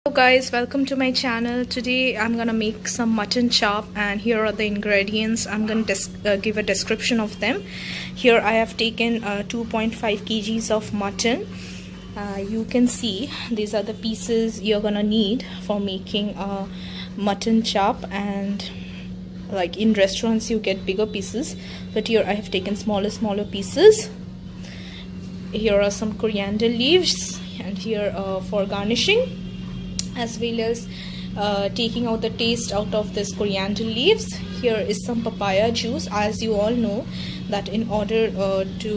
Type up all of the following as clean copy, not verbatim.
Hello guys, welcome to my channel. Today I'm gonna make some mutton chop, and here are the ingredients. I'm gonna give a description of them. Here I have taken 2.5 kgs of mutton. You can see these are the pieces you're gonna need for making a mutton chop, and like in restaurants you get bigger pieces, but here I have taken smaller pieces. Here are some coriander leaves, and here for garnishing, as well as taking out the taste out of this coriander leaves. Here is some papaya juice. As you all know that in order to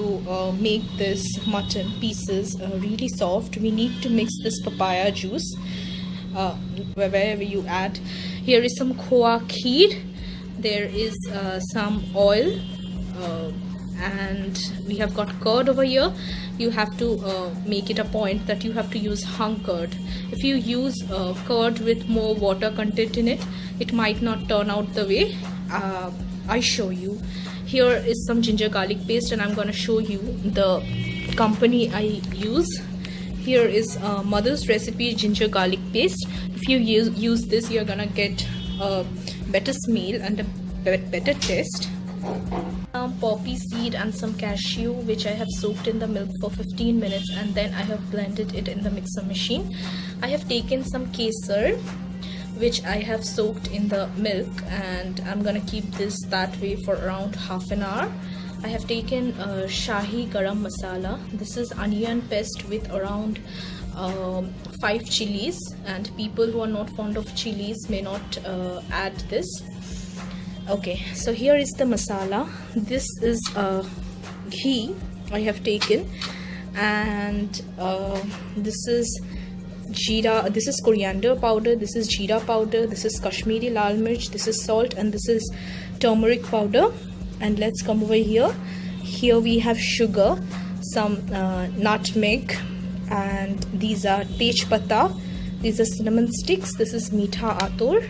make this mutton pieces really soft, we need to mix this papaya juice wherever you add. Here is some khoa kheer. There is some oil, and we have got curd over here. You have to make it a point that you have to use hung curd. If you use curd with more water content in it, it might not turn out the way I show you. Here is some ginger garlic paste, and I'm going to show you the company I use. Here is mother's recipe ginger garlic paste. If you use this, you're gonna get a better smell and a better taste. Some poppy seed and some cashew, which I have soaked in the milk for 15 minutes, and then I have blended it in the mixer machine. I have taken some kesar, which I have soaked in the milk, and I'm gonna keep this that way for around half an hour. I have taken shahi garam masala. This is onion paste with around 5 chilies, and people who are not fond of chilies may not add this. Okay, so here is the masala. This is ghee I have taken, and this is jeera, this is coriander powder, this is jeera powder, this is Kashmiri lal mirch, this is salt, and this is turmeric powder. And let's come over here. Here we have sugar, some nutmeg, and these are tej pata, these are cinnamon sticks, this is meetha ator.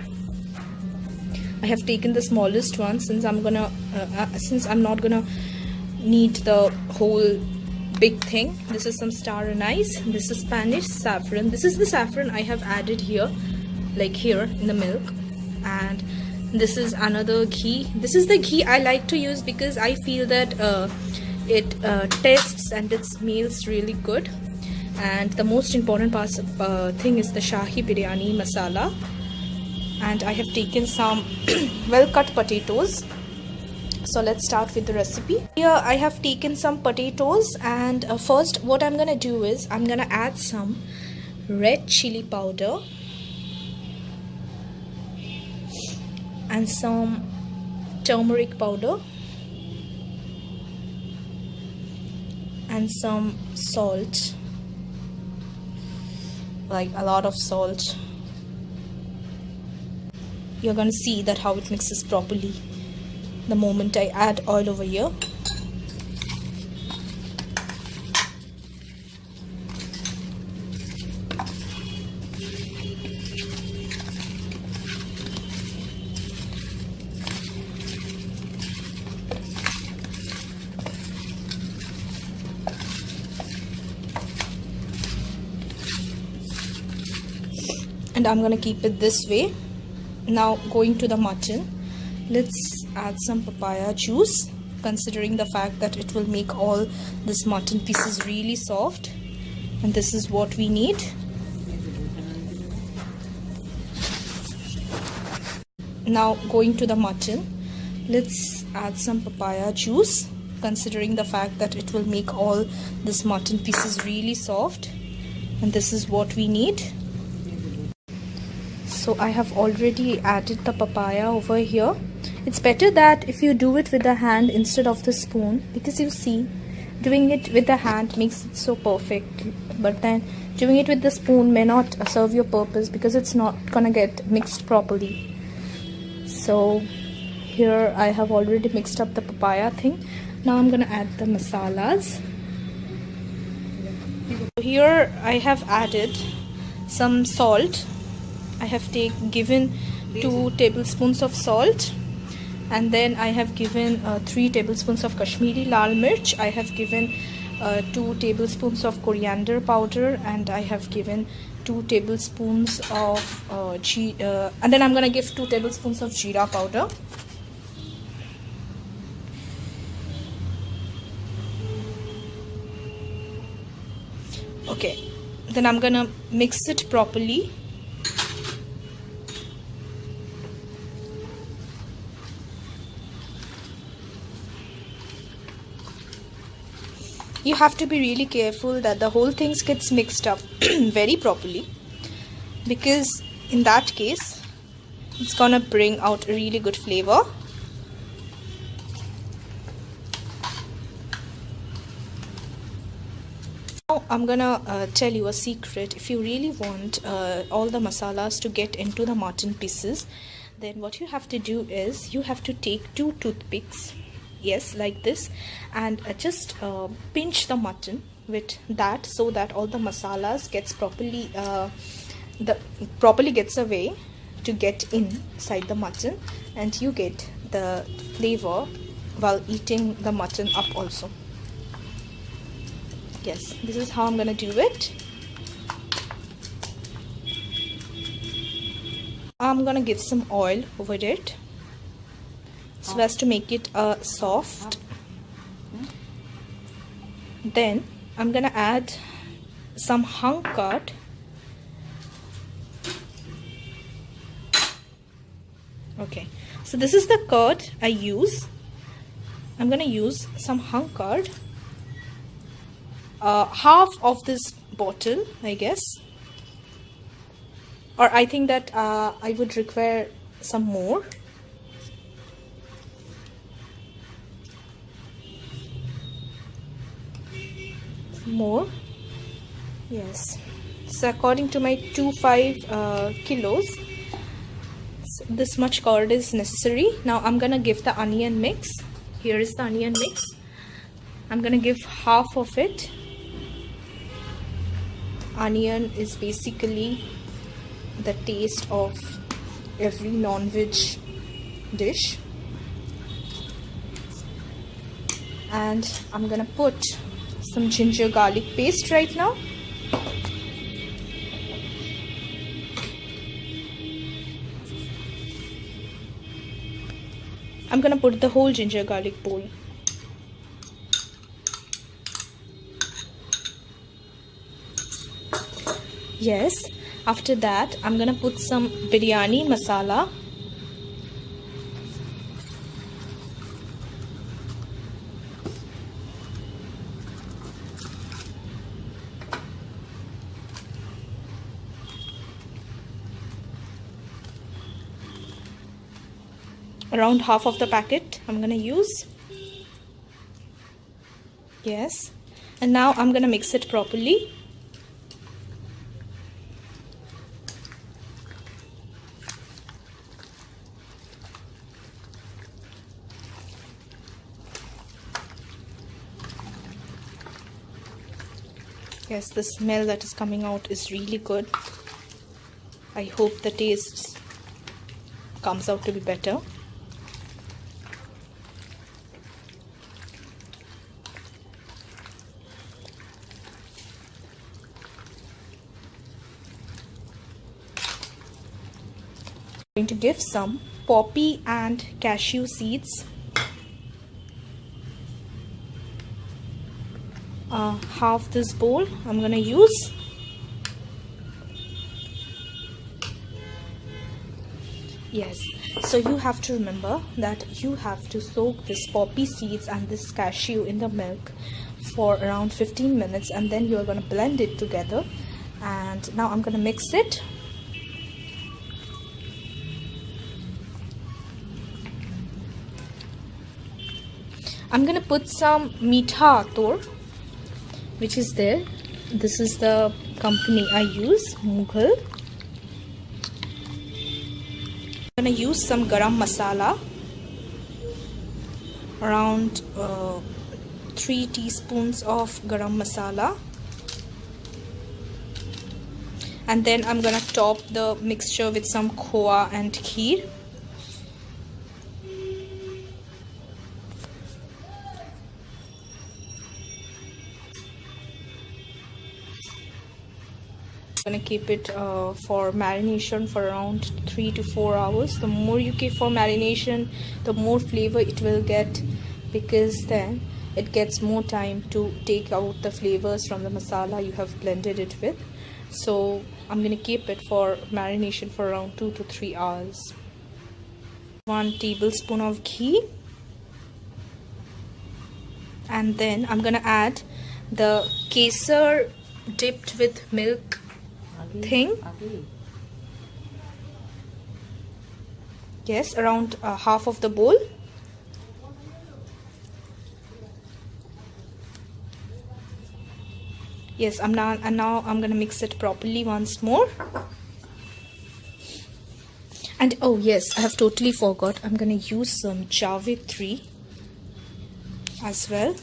I have taken the smallest one since I'm not gonna need the whole big thing. This is some star anise, this is Spanish saffron. This is the saffron I have added here, like here in the milk. And this is another ghee. This is the ghee I like to use because I feel that it tastes and it smells really good. And the most important thing is the shahi biryani masala. And I have taken some well cut potatoes. So let's start with the recipe. Here I have taken some potatoes, and first what I'm gonna do is I'm gonna add some red chili powder and some turmeric powder and some salt, like a lot of salt. You're gonna see that how it mixes properly the moment I add oil over here. And I'm gonna keep it this way. Now going to the mutton, let's add some papaya juice, considering the fact that it will make all this mutton pieces really soft, and this is what we need. Now going to the mutton, let's add some papaya juice, considering the fact that it will make all this mutton pieces really soft, and this is what we need. So I have already added the papaya over here. It's better that if you do it with the hand instead of the spoon, because you see, doing it with the hand makes it so perfect, but then doing it with the spoon may not serve your purpose because it's not gonna get mixed properly. So here I have already mixed up the papaya thing. Now I'm gonna add the masalas. Here I have added some salt. I have given 2 tablespoons of salt, and then I have given 3 tablespoons of Kashmiri lal mirch. I have given 2 tablespoons of coriander powder, and I have given 2 tablespoons of and then I'm gonna give 2 tablespoons of jeera powder. Okay, then I'm gonna mix it properly. You have to be really careful that the whole thing gets mixed up very properly, because in that case it's gonna bring out a really good flavor. Now I'm gonna tell you a secret. If you really want all the masalas to get into the mutton pieces, then what you have to do is you have to take 2 toothpicks, yes, like this, and just pinch the mutton with that, so that all the masalas gets properly gets away to get inside the mutton, and you get the flavor while eating the mutton up also. Yes, this is how I'm gonna do it. I'm gonna give some oil over it so as to make it soft. Then I'm gonna add some hung curd. Okay, so this is the curd I use. I'm gonna use some hung curd, half of this bottle, I guess, or I think that I would require some more. Yes, so according to my 2.5 kilos, so this much curd is necessary. Now I'm gonna give the onion mix. Here is the onion mix. I'm gonna give half of it. Onion is basically the taste of every non-veg dish. And I'm gonna put some ginger garlic paste right now. I'm gonna put the whole ginger garlic bowl. Yes, after that I'm gonna put some biryani masala. Around half of the packet I'm gonna use. Yes, and now I'm gonna mix it properly. Yes, the smell that is coming out is really good. I hope the taste comes out to be better. I'm going to give some poppy and cashew seeds. Half this bowl I'm gonna use. Yes, so you have to remember that you have to soak this poppy seeds and this cashew in the milk for around 15 minutes, and then you're gonna blend it together. And now I'm gonna mix it. I'm gonna put some MUTTON, which is there. This is the company I use, Mughal. I'm gonna use some garam masala, around 3 teaspoons of garam masala, and then I'm gonna top the mixture with some khoa and kheer. I'm gonna keep it for marination for around 3 to 4 hours. The more you keep for marination, the more flavor it will get, because then it gets more time to take out the flavors from the masala you have blended it with. So I'm gonna keep it for marination for around 2 to 3 hours. 1 tablespoon of ghee, and then I'm gonna add the kesar dipped with milk thing. Yes, around half of the bowl. Yes, now I'm gonna mix it properly once more. And oh yes, I have totally forgot, I'm gonna use some Javitri as well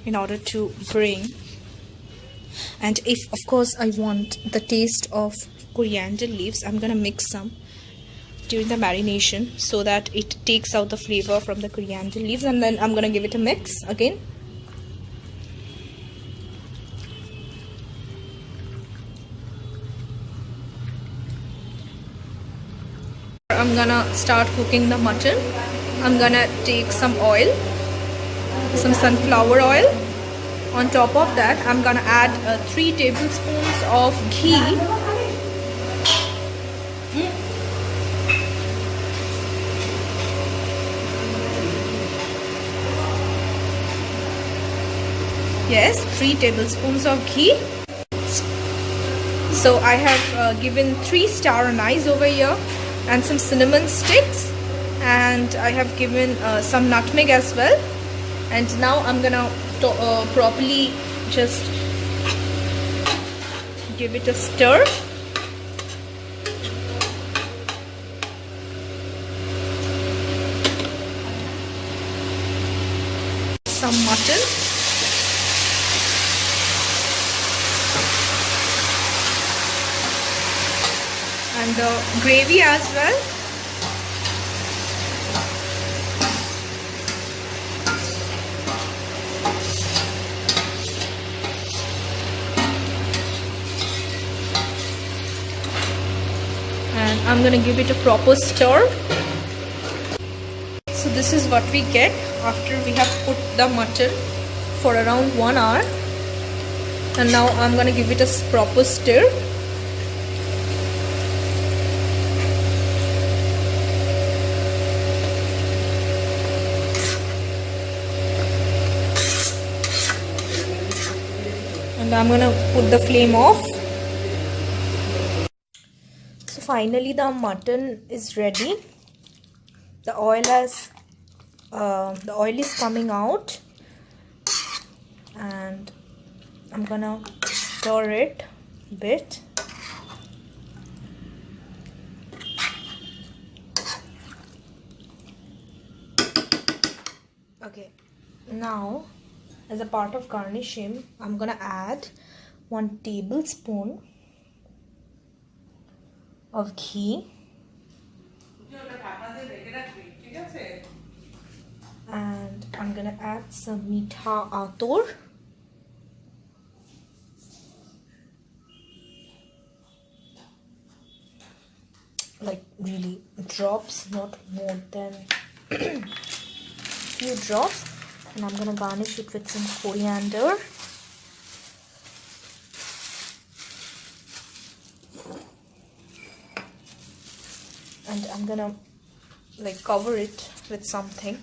in order to bring. And if of course I want the taste of coriander leaves, I'm gonna mix some during the marination so that it takes out the flavor from the coriander leaves, and then I'm gonna give it a mix again. I'm gonna start cooking the mutton. I'm gonna take some oil, some sunflower oil. On top of that, I'm gonna add 3 tablespoons of ghee. Yes, 3 tablespoons of ghee. So I have given 3 star anise over here and some cinnamon sticks, and I have given some nutmeg as well. And now I'm gonna properly just give it a stir. Some mutton. And the gravy as well. And I'm gonna give it a proper stir. So this is what we get after we have put the mutton for around 1 hour. And now I'm gonna give it a proper stir. And I'm gonna put the flame off. So finally the mutton is ready. The oil is coming out, and I'm gonna stir it a bit. Okay, now as a part of garnishing, I'm gonna add 1 tablespoon of ghee, and I'm gonna add some meetha ator, like really drops, not more than few drops. And I'm gonna garnish it with some coriander. And I'm gonna like cover it with something.